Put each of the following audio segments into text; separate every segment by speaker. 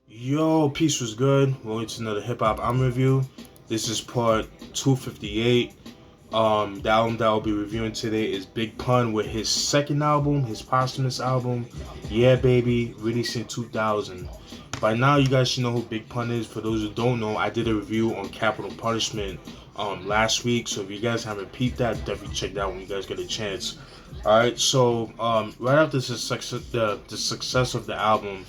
Speaker 1: Yo, peace was good. Welcome to another hip hop album review. This is part 258. The album that I'll be reviewing today is Big Pun with his second album, his posthumous album, Yeah Baby, released in 2000. By now, you guys should know who Big Pun is. For those who don't know, I did a review on Capital Punishment last week. So if you guys haven't peeped that, definitely check that out when you guys get a chance. All right, so right after the success of the album,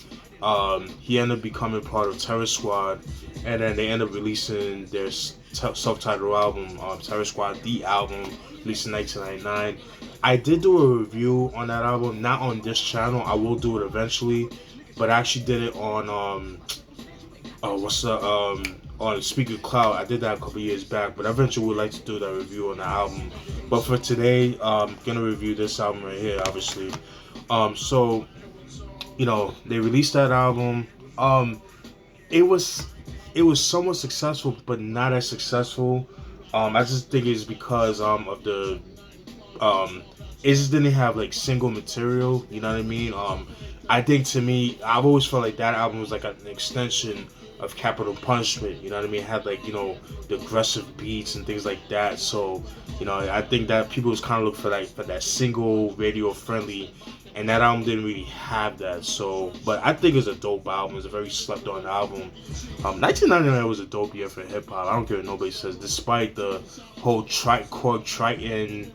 Speaker 1: he ended up becoming part of Terror Squad, and then they ended up releasing their self-titled album, Terror Squad, the album, released in 1999. I did do a review on that album, not on this channel. I will do it eventually, but I actually did it on on Speaker Cloud. I did that a couple years back, but I eventually would like to do that review on the album. But for today, I'm gonna review this album right here, obviously. So they released that album. It was somewhat successful, but not as successful. I just think it's because of the it just didn't have like single material. You know what I mean? I think to me, I've always felt like that album was like an extension of Capital Punishment. You know what I mean? It had like the aggressive beats and things like that. So I think that people was kind of looking for that single radio friendly, and that album didn't really have that. So, but I think it's a dope album. It's a very slept on album. 1999 was a dope year for hip hop. I don't care what nobody says. Despite the whole Triton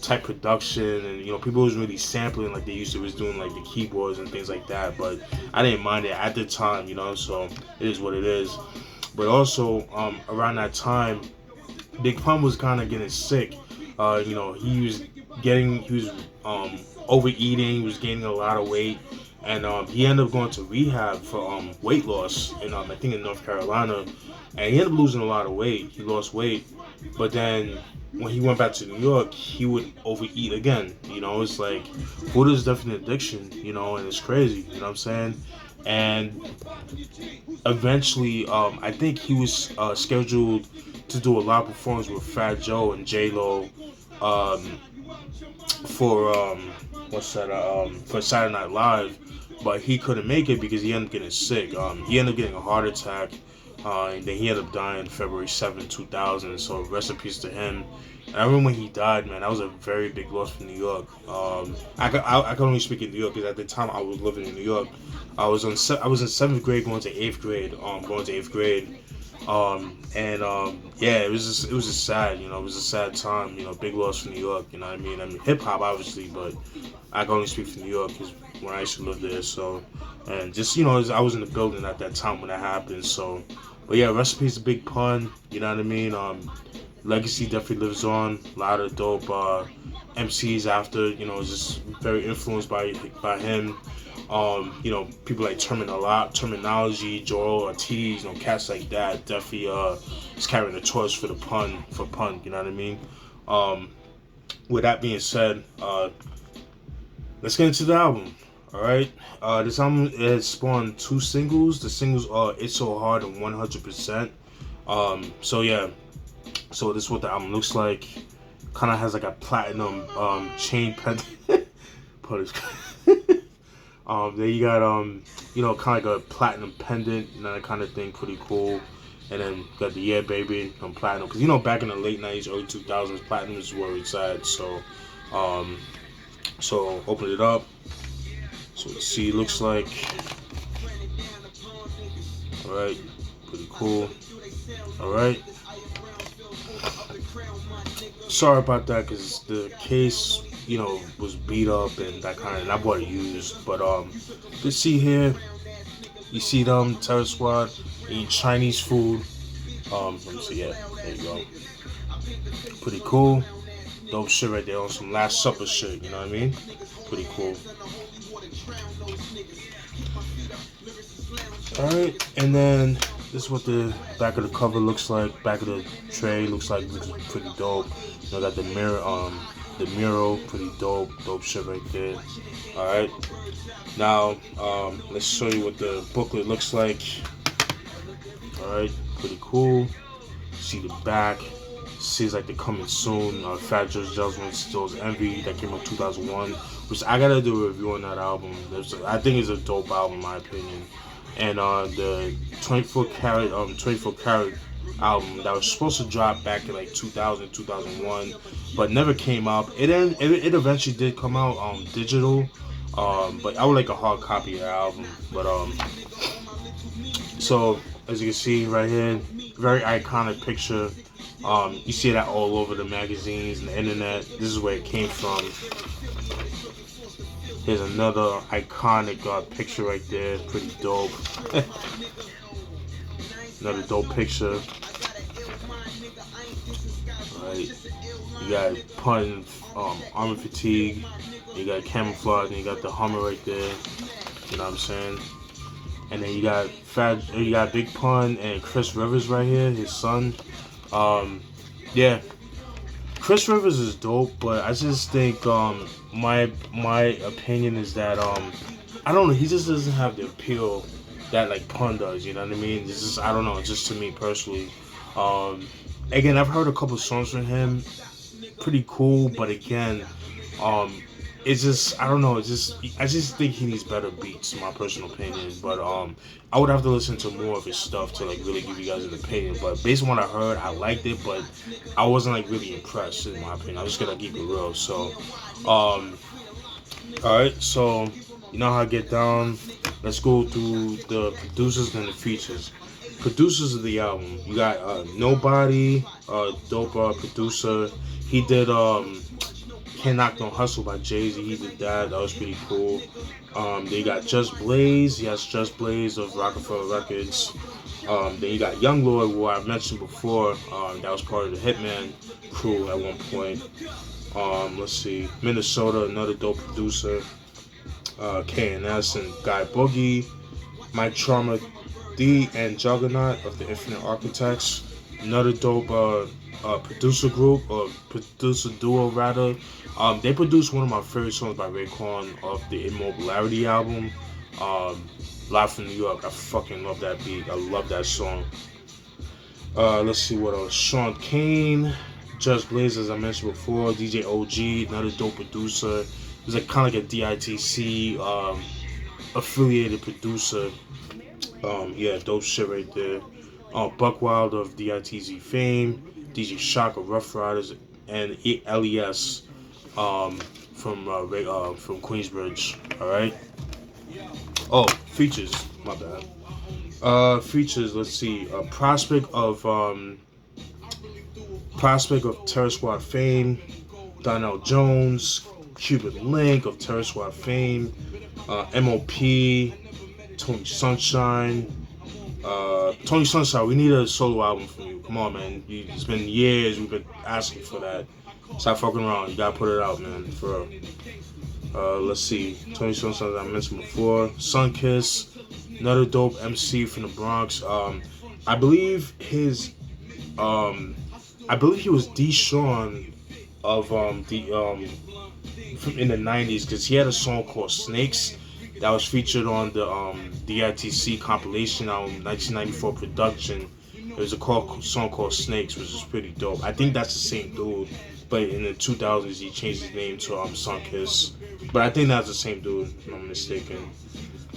Speaker 1: type production, and people was really sampling like they used to was doing like the keyboards and things like that, but I didn't mind it at the time, so it is what it is. But also around that time, Big Pun was kind of getting sick. He was overeating. He was gaining a lot of weight, and he ended up going to rehab for weight loss in I think in North Carolina, and he ended up losing a lot of weight. He lost weight, but then when he went back to New York, he would overeat again. It's like food is definitely an addiction. And it's crazy. You know what I'm saying? And eventually, I think he was scheduled to do a lot of performances with Fat Joe and J Lo um, for for Saturday Night Live, but he couldn't make it because he ended up getting sick. He ended up getting a heart attack, and then he ended up dying February 7th, 2000. So rest in peace to him. And I remember when he died, man, that was a very big loss for New York. I can only speak in New York because at the time I was living in New York. I was in seventh grade going to eighth grade. Yeah, it was just sad. It was a sad time. Big loss for New York. You know what I mean? I mean hip hop obviously, but I can only speak for New York because when I used to live there. So, and just I was in the building at that time when that happened. So, but yeah, recipes a Big Pun. You know what I mean? Legacy definitely lives on. A lot of dope MCs after. Just very influenced by him. People like Terminology, Joel Ortiz, cats like that definitely is carrying the torch for pun. You know what I mean? With that being said, let's get into the album. All right, this album has spawned two singles. The singles are "It's So Hard" and "100%." So yeah, so this is what the album looks like. Kind of has like a platinum chain pendant. Then you got kind of like a platinum pendant, that kind of thing, pretty cool. And then you got the Yeah Baby on platinum, because back in the late '90s, early 2000s, platinum is where it's at. So, open it up. So let's see, it looks like. All right, pretty cool. All right. Sorry about that, because the case was beat up and that kind of, and I bought it used. But you see here, you see them Terror Squad eating Chinese food. Let me see, yeah, there you go. Pretty cool, dope shit right there on some Last Supper shit. You know what I mean? Pretty cool. All right, and then this is what the back of the cover looks like. Back of the tray looks pretty dope. Got the mural, pretty dope shit right there. All right, now let's show you what the booklet looks like. All right, pretty cool. See the back. Seems like they're coming soon. Fat Joe's Judgment, Still's Envy, that came out 2001. Which I gotta do a review on that album. I think it's a dope album in my opinion. and the 24 karat album that was supposed to drop back in like 2000, 2001, but never came out. It eventually did come out digital, but I would like a hard copy of the album. But so as you can see right here, very iconic picture. You see that all over the magazines and the internet. This is where it came from. Here's another iconic picture right there. Pretty dope. Another dope picture. Alright. You got Pun, Armor Fatigue. You got Camouflage, and you got the Hummer right there. You know what I'm saying? And then you got Big Pun and Chris Rivers right here, his son. Yeah. Chris Rivers is dope, but I just think my opinion is that I don't know, he just doesn't have the appeal that like Pun does, you know what I mean? It's just, I don't know, just to me personally. Again, I've heard a couple songs from him, pretty cool, but again, it's just, I don't know, I just think he needs better beats, in my personal opinion. But I would have to listen to more of his stuff to like really give you guys an opinion. But based on what I heard, I liked it, but I wasn't like really impressed, in my opinion. I'm just gonna keep it real. So alright, so you know how I get down. Let's go through the producers and the features. Producers of the album, you got Nobody, dope producer. He did Can't Knock No Hustle by Jay-Z. He did that. That was pretty cool. Then you got Just Blaze. Yes, Just Blaze of Rockefeller Records. Then you got Young Lord, who I mentioned before. That was part of the Hitman crew at one point. Let's see. Minnesota, another dope producer. K&S and Guy Boogie. Mike Trauma D and Juggernaut of the Infinite Architects. Another dope producer group, or producer duo rather. They produced one of my favorite songs by Raekwon off the Immobilarity album, Live from New York. I fucking love that beat. I love that song. Let's see what else. Sean Kane, Just Blaze, as I mentioned before. DJ OG, another dope producer. He's like kind of like a DITC affiliated producer. Yeah, dope shit right there. Buck Wild of DITZ fame. DJ Shock of Rough Riders, and LES from Queensbridge. All right. Oh, features. My bad. Features. Let's see. Prospect of Terror Squad fame. Donnell Jones, Cuban Link of Terror Squad fame. MOP, Tony Sunshine. Tony Sunshine, we need a solo album from you. Come on, man. It's been years we've been asking for that. Stop fucking around. You gotta put it out, man. For real. Let's see. Tony Sunshine, as I mentioned before. Sunkiss, another dope MC from the Bronx. I believe he was Deshaun of in the 90s, because he had a song called Snakes that was featured on the DITC compilation album, 1994 production. It was a song called Snakes, which is pretty dope. I think that's the same dude, but in the 2000s he changed his name to Sunkiss. But I think that's the same dude, if I'm mistaken.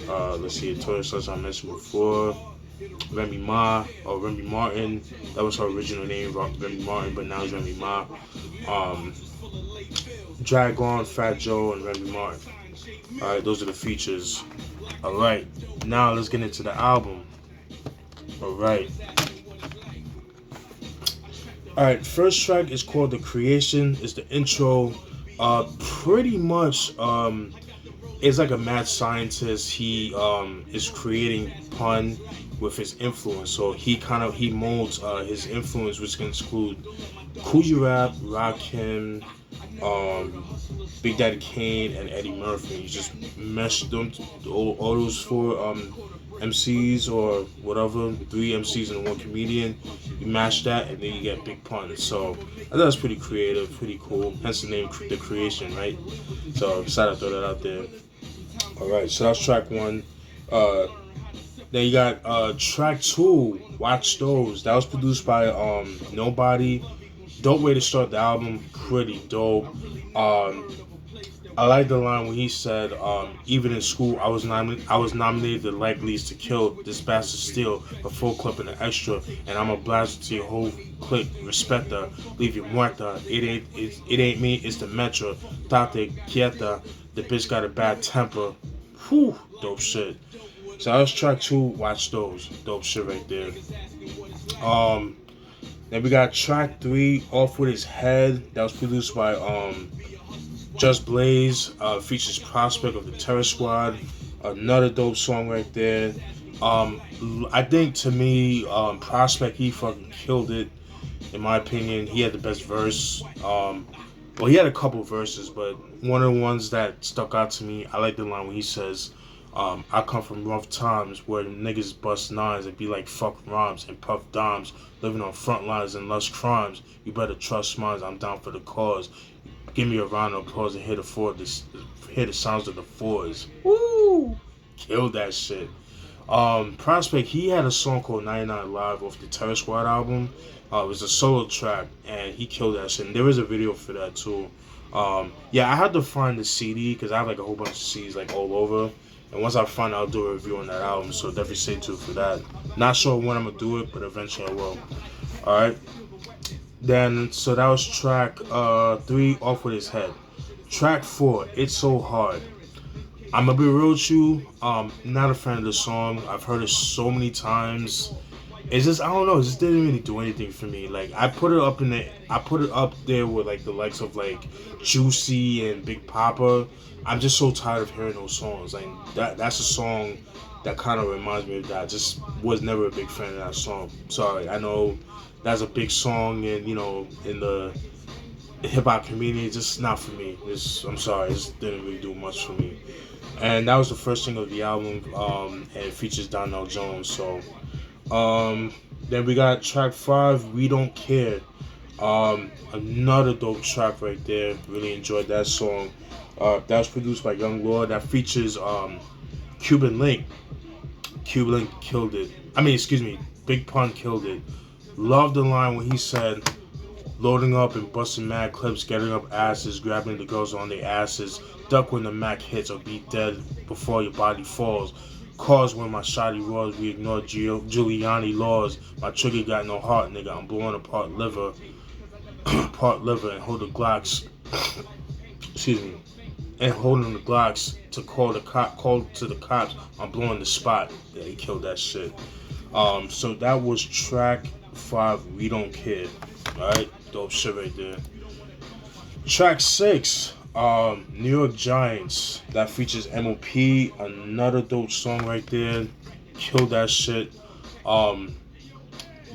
Speaker 1: Let's see, Toya Such I mentioned before. Remi Martin, that was her original name, Remi Martin, but now it's Remi Ma. Dragon, Fat Joe, and Remi Martin. Alright, those are the features. Alright, now let's get into the album. Alright. Alright, first track is called The Creation. It's the intro. Pretty much, it's like a mad scientist. He is creating Pun with his influence. So he molds his influence, which can include Coogee Rap, Rakim, Big Daddy Kane, and Eddie Murphy. You just mesh them, all those four MCs or whatever, 3 MCs and 1 comedian. You mash that, and then you get Big Pun. So I thought it was pretty creative, pretty cool. Hence the name, The Creation, right? So decided to throw that out there. All right, so that's track 1. Then you got track 2, Watch Those. That was produced by Nobody. Dope way to start the album, pretty dope. I like the line when he said, even in school, I was nominated the likeliest to kill this bastard steal a full clip and an extra, and I'm a blast to your whole clique. Respect her, leave you muerta. It ain't me, it's the metro. Tate quieta, the bitch got a bad temper. Whew, dope shit. So that was track 2. Watch those, dope shit right there. Um, then we got track 3, Off With His Head. That was produced by Just Blaze, features Prospect of the Terror Squad. Another dope song right there. I think to me, Prospect, he fucking killed it. In my opinion, he had the best verse. Well, he had a couple verses, but one of the ones that stuck out to me, I like the line when he says, I come from rough times where niggas bust nines and be like fuck rhymes and puff dimes, living on front lines and less crimes. You better trust mine, I'm down for the cause. Give me a round of applause and hear the sounds of the fours. Woo! Killed that shit. Prospect, he had a song called 99 Live off the Terror Squad album. It was a solo track, and he killed that shit. And there is a video for that too. Yeah, I had to find the CD because I have like a whole bunch of CDs like all over. And once I find it, I'll do a review on that album. So definitely stay tuned for that. Not sure when I'm gonna do it, but eventually I will. All right. Then so that was track 3, Off With His Head. Track 4, It's So Hard. I'm gonna be real with you. Not a fan of the song. I've heard it so many times. It's just I don't know. It just didn't really do anything for me. Like I put it up there with like the likes of like Juicy and Big Papa. I'm just so tired of hearing those songs. Like that's a song that kind of reminds me of that. I just was never a big fan of that song. Sorry, I know that's a big song and in the hip hop community. It's just not for me. I'm sorry. It just didn't really do much for me. And that was the first single of the album, and it features Donnell Jones. So, then we got track 5, We Don't Care. Another dope track right there. Really enjoyed that song. That was produced by Young Lord. That features Cuban Link. Cuban Link killed it. Big Pun killed it. Love the line when he said, loading up and busting mad clips, getting up asses, grabbing the girls on their asses, duck when the Mac hits or be dead before your body falls. Cause when my shotty roars, we ignore Giuliani laws. My trigger got no heart, nigga. I'm blowing apart liver, and hold the Glocks. Excuse me. And holding the Glocks to call to the cops. I'm blowing the spot. Yeah, he killed that shit. So that was track 5, We Don't Care. Alright, dope shit right there. Track 6, New York Giants. That features MOP. Another dope song right there. Killed that shit.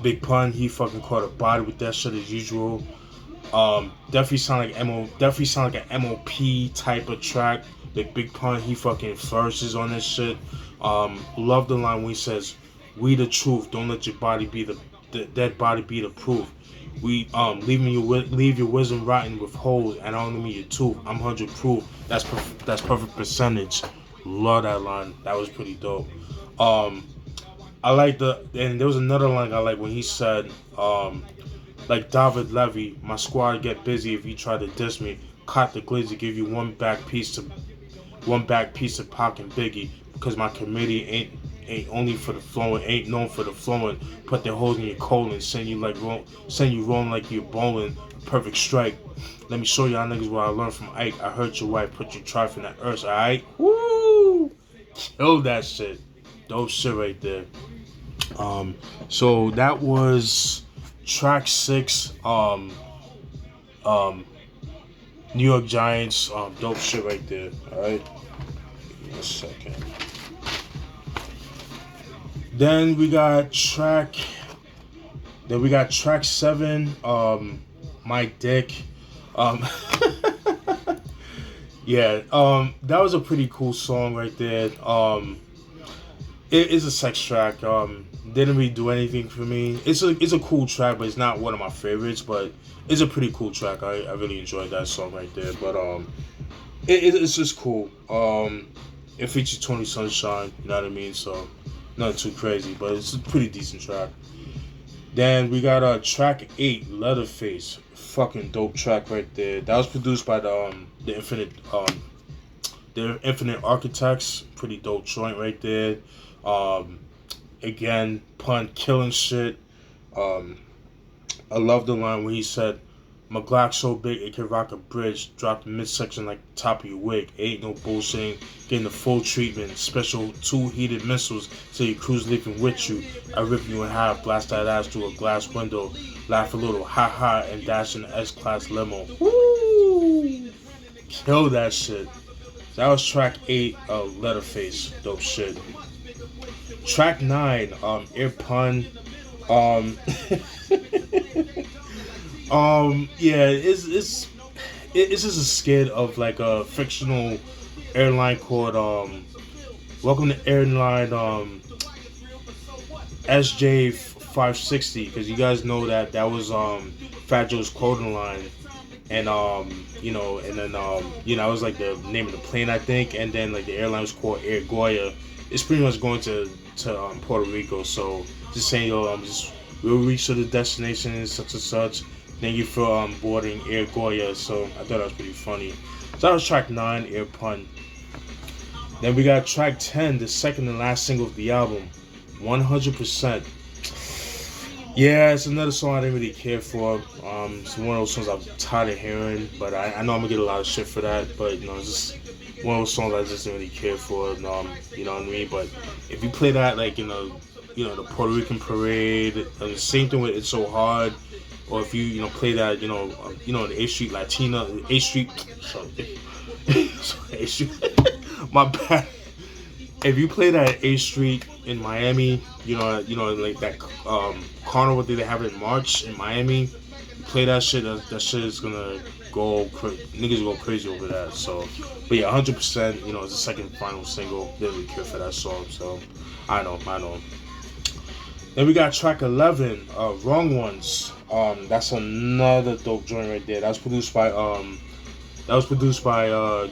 Speaker 1: Big Pun, he fucking caught a body with that shit as usual. Definitely sound like an MOP type of track. Big Pun, he fucking flourishes on this shit. Love the line when he says, "We the truth. Don't let your body be the dead body be the proof. We leave your wisdom rotten with holes, and I only mean your tooth. I'm 100 proof. That's perfect percentage." Love that line. That was pretty dope. I like and there was another line I like when he said, like David Levy, my squad get busy if you try to diss me. Caught the glizzy, give you one back piece of Pac and Biggie, because my committee ain't only for the flowing, ain't known for the flowing. Put their holes in your colon, send you rolling like you're bowling. Perfect strike. Let me show y'all niggas what I learned from Ike. I heard your wife put you trife in that earth, alright? Woo! Kill that shit. Dope shit right there. So that was track 6. New York Giants. Dope shit right there. Alright. Give me a second. Then we got track 7, My Dick. Yeah, that was a pretty cool song right there. It is a sex track. Didn't really do anything for me. It's a cool track, but it's not one of my favorites. But it's a pretty cool track. I really enjoyed that song right there. But it's just cool. It features Tony Sunshine. You know what I mean? So not too crazy, but it's a pretty decent track. Then we got track 8, Leatherface. Fucking dope track right there. That was produced by the Infinite They're Infinite Architects, pretty dope joint right there. Um, Again, Pun killing shit. Um, I love the line where he said, "My Glock so big it can rock a bridge. Drop the midsection like the top of your wig. Ain't no bullshitting. Getting the full treatment. Special 2 heated missiles till your crew's leaving with you. I rip you in half. Blast that ass through a glass window. Laugh a little, ha ha, and dash in the S-Class limo." Woo! Kill that shit. That was track 8 of Letterface. Dope shit. Track 9, Air Pun. Um, yeah, it's just a skit of like a fictional airline called Welcome to Airline SJ 560, because you guys know that was Fat Joe's clothing line, and and then it was like the name of the plane, I think, and then like the airline was called Air Goya. It's pretty much going to Puerto Rico, so just saying, just we'll reach to the destination and such and such. Thank you for boarding Air Goya. So I thought that was pretty funny. So that was track 9, Air Pun. Then we got track 10, the second and last single of the album, 100%. Yeah, it's another song I didn't really care for. It's one of those songs I'm tired of hearing, but I know I'm gonna get a lot of shit for that. But it's just one of those songs I just didn't really care for. You know what I mean? But if you play that like the Puerto Rican parade, the same thing with It's So Hard, or if you play that the A Street Latina, A Street, sorry, A Street, my bad. If you play that A Street in Miami, like that carnival that they have in March in Miami, you play that shit. That shit is gonna niggas go crazy over that. So, but yeah, 100%. It's the second final single. Didn't really care for that song. So, I know. Then we got track 11, Wrong Ones. That's another dope joint right there. That was produced by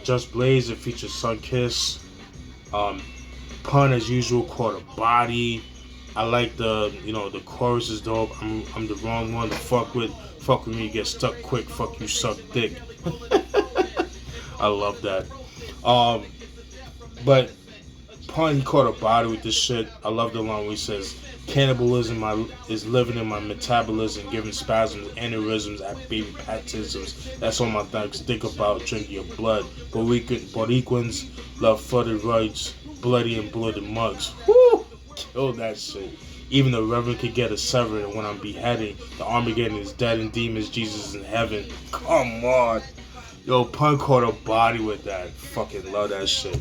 Speaker 1: Just Blaze. It features Sunkiss. Pun as usual, called a body. I like the chorus is dope. I'm the wrong one to fuck with. Fuck with me, you get stuck quick. Fuck you, suck dick. I love that. But Pun, he caught a body with this shit. I love the line where he says, "Cannibalism is living in my metabolism, giving spasms, aneurysms, at baby baptisms. That's all my thugs think about, drinking your blood. Boricuans love flooded rugs, bloody and bloated mugs." Woo! Kill that shit. Even the reverend could get a severed, and when I'm beheading, the Armageddon is dead and demons, Jesus is in heaven. Come on. Yo, Pun caught a body with that. Fucking love that shit.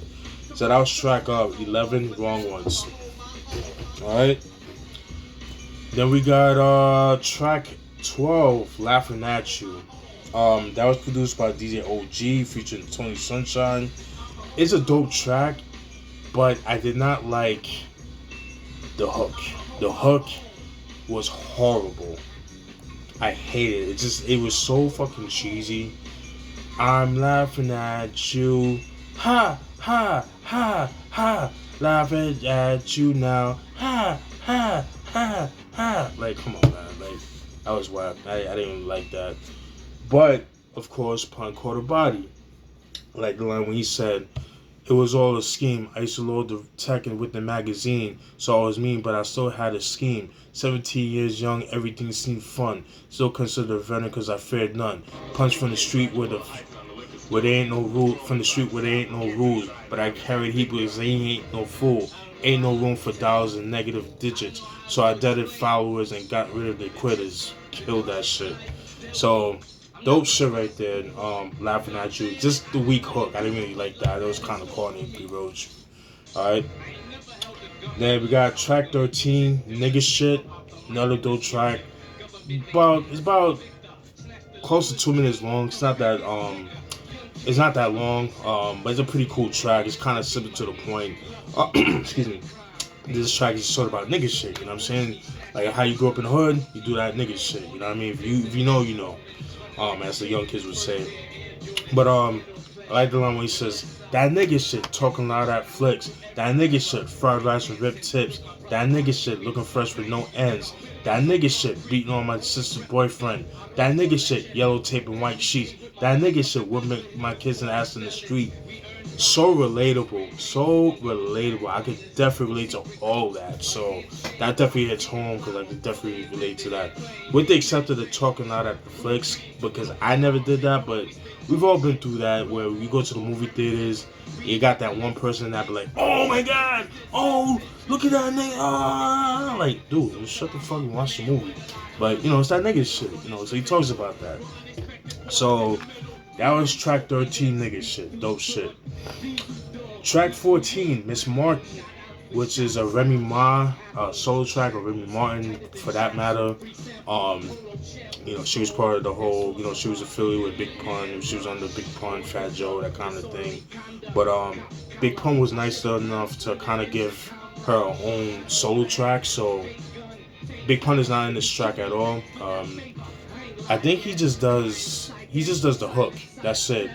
Speaker 1: So that was track 11, Wrong Ones. Alright. Then we got track 12, Laughing At You. That was produced by DJ OG featuring Tony Sunshine. It's a dope track, but I did not like the hook. The hook was horrible. I hated it. It was so fucking cheesy. I'm laughing at you. Ha, ha, ha, ha. Laughing at you now. Ha, ha, ha, ha. Like, come on, man. Like, that was whack. I didn't even like that. But, of course, Pun caught a body. Like the line when he said, "It was all a scheme. I used to load the tech with the magazine, so I was mean, but I still had a scheme. 17 years young, everything seemed fun. Still considered a veteran because I feared none. Punch from the street where there ain't no rule, from the street where there ain't no rules. But I carried heat because they ain't no fool. Ain't no room for dollars and negative digits. So I deaded followers and got rid of the quitters." Killed that shit. So, dope shit right there. Laughing At You. Just the weak hook. I didn't really like that. It was kind of corny and B-Roach. Alright. Then we got track 13, Nigga Shit. Another dope track. It's about close to 2 minutes long. It's not that long. But it's a pretty cool track. It's kind of simple to the point. Excuse me. This track is sort of about nigga shit. You know what I'm saying? Like how you grew up in the hood, you do that nigga shit. You know what I mean? If you know, you know. As the young kids would say. But I like the line when he says, "That nigga shit talking loud at flicks. That nigga shit fried rice with ripped tips. That nigga shit looking fresh with no ends. That nigga shit beating on my sister's boyfriend. That nigga shit yellow tape and white sheets. That nigga shit whipping my kids and ass in the street." So relatable, so relatable. I could definitely relate to all that. So that definitely hits home because I could definitely relate to that. With the exception of the talking out at the flicks, because I never did that, but we've all been through that where you go to the movie theaters, you got that one person that be like, "Oh my god, oh look at that nigga," like, dude, just shut the fuck and watch the movie. But it's that nigga shit, So he talks about that. So that was track 13, nigga shit, dope shit. Track 14, Miss Martin, which is a Remi Ma solo track, or Remi Martin for that matter. Um, she was part of the whole, she was affiliated with Big Pun. She was under Big Pun, Fat Joe, that kind of thing. But Big Pun was nice enough to kind of give her own solo track. So Big Pun is not in this track at all. I think he just does the hook. That's it.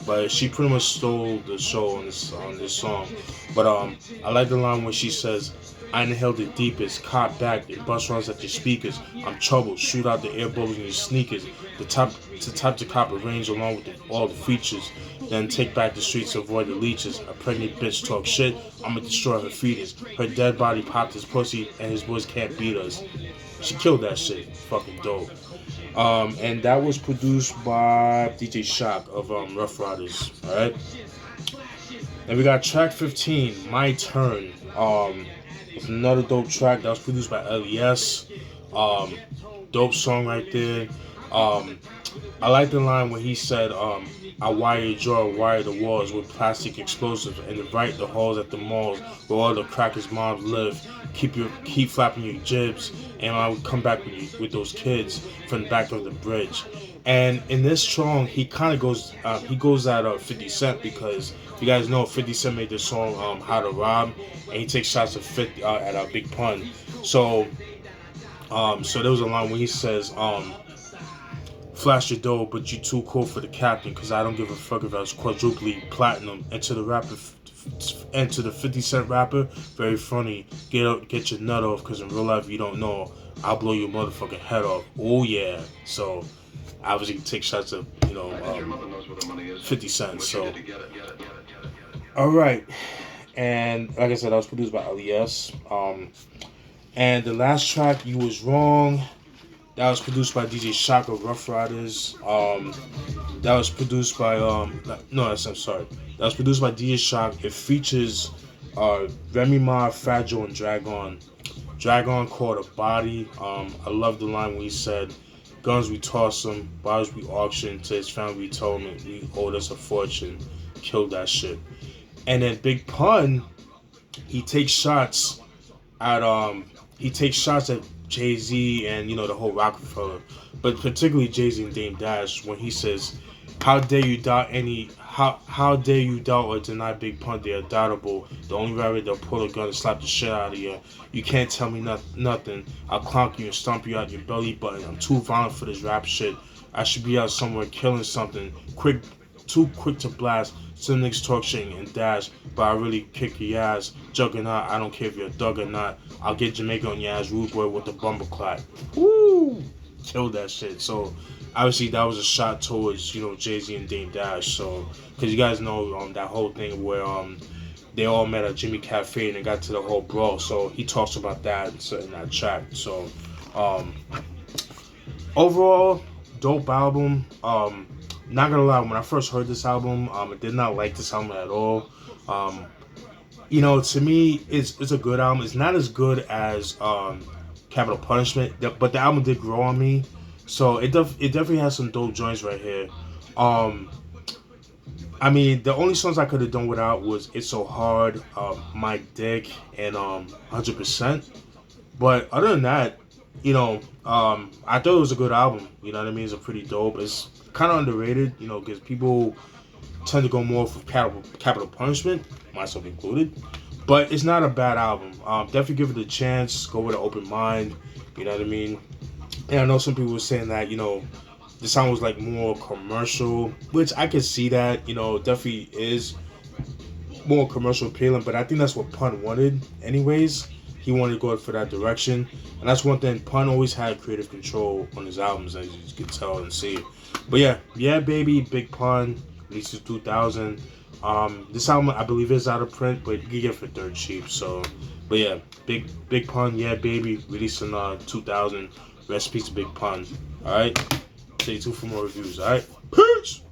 Speaker 1: But she pretty much stole the show on this song. But I like the line where she says, "I inhaled the deepest, caught back, and bust runs at your speakers. I'm troubled, shoot out the air bubbles in your sneakers. The top to cop a range along with all the features. Then take back the streets to avoid the leeches. A pregnant bitch talk shit, I'ma destroy her fetus. Her dead body popped his pussy, and his boys can't beat us." She killed that shit. Fucking dope. And that was produced by DJ Shock of Rough Riders. Alright. Then we got track 15, My Turn. It's another dope track that was produced by LES. Dope song right there. I like the line when he said, "I wire your jaw, wire the walls with plastic explosives, and invite the halls at the malls where all the crackers' moms live. Keep flapping your jibs, and I will come back with those kids from the back of the bridge." And in this song, he kind of goes at 50 Cent, because you guys know 50 Cent made this song "How to Rob," and he takes shots at a Big Pun. So there was a line where he says, "Flash your dough, but you too cool for the captain, cause I don't give a fuck if I was quadruply platinum." And to the 50 Cent rapper, very funny. Get your nut off, cause in real life you don't know. I'll blow your motherfucking head off. Oh yeah. So obviously take shots at 50 Cent. So all right, and like I said, that was produced by LES. And the last track, "You Was Wrong," that was produced by DJ Shock of Rough Riders. That was produced by I'm sorry. That was produced by DJ Shock. It features Remi Ma, Fat Joe, and Dragon. Dragon called a body. I love the line where he said, "Guns we toss them, bodies we auction. To his family we told him we owed us a fortune." Killed that shit. And then Big Pun, he takes shots at Jay-Z and the whole Rockefeller, but particularly Jay-Z and Dame Dash, when he says, how dare you doubt or deny Big Pun? They're doubtable. The only rapper that'll pull a gun and slap the shit out of you. You can't tell me nothing. I'll clonk you and stomp you out your belly button. I'm too violent for this rap shit. I should be out somewhere killing something. Too quick to blast. Some niggas talk shit and dash, but I really kick your ass. Juggernaut, I don't care if you're a thug or not. I'll get Jamaica on your ass, rude boy with the bumper clot. Woo! Killed that shit. So obviously that was a shot towards Jay-Z and Dame Dash. So because you guys know that whole thing where they all met at Jimmy Cafe and they got to the whole brawl. So he talks about that in that track. So overall, dope album. Not gonna lie, when I first heard this album, I did not like this album at all. To me, it's a good album. It's not as good as Capital Punishment, but the album did grow on me. So it definitely has some dope joints right here. The only songs I could have done without was "It's So Hard," "My Dick," and 100%. But other than that, I thought it was a good album. You know what I mean? It's a pretty dope. It's kind of underrated, because people tend to go more for Capital Punishment, myself included. But it's not a bad album. Definitely give it a chance. Go with an open mind. You know what I mean? And I know some people were saying that, the song was like more commercial, which I can see that. Definitely is more commercial appealing. But I think that's what Pun wanted, anyways. He wanted to go for that direction, and that's one thing. Pun always had creative control on his albums, as you can tell and see. But yeah, baby, Big Pun, released in 2000. This album I believe is out of print, but you can get it for dirt cheap. So, but yeah, Big Pun, yeah baby, released in 2000. Rest in peace, Big Pun. All right, stay tuned for more reviews. All right, peace.